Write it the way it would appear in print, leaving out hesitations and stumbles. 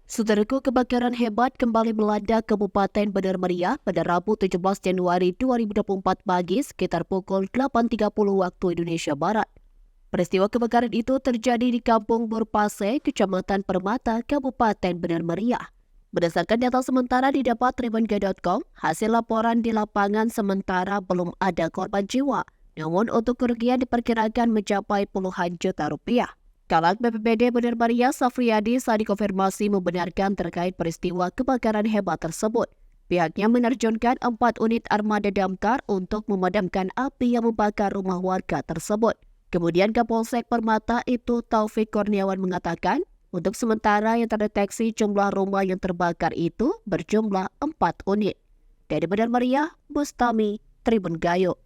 Saudaraku, kebakaran hebat kembali melanda Kabupaten Benar Meriah pada Rabu 17 Januari 2024 pagi sekitar pukul 8.30 waktu Indonesia Barat. Peristiwa kebakaran itu terjadi di Kampung Burpase, Kecamatan Permata, Kabupaten Benar Meriah. Berdasarkan data sementara didapat tribunga.com, hasil laporan di lapangan sementara belum ada korban jiwa. Namun untuk kerugian diperkirakan mencapai puluhan juta rupiah. Camat BPBD Benar Meriah Safriyadi saat dikonfirmasi membenarkan terkait peristiwa kebakaran hebat tersebut. Pihaknya menerjunkan 4 unit armada damkar untuk memadamkan api yang membakar rumah warga tersebut. Kemudian Kapolsek Permata itu Taufik Kurniawan mengatakan, untuk sementara yang terdeteksi jumlah rumah yang terbakar itu berjumlah 4 unit. Dari Benar Meriah, Bustami, Tribun Gayo.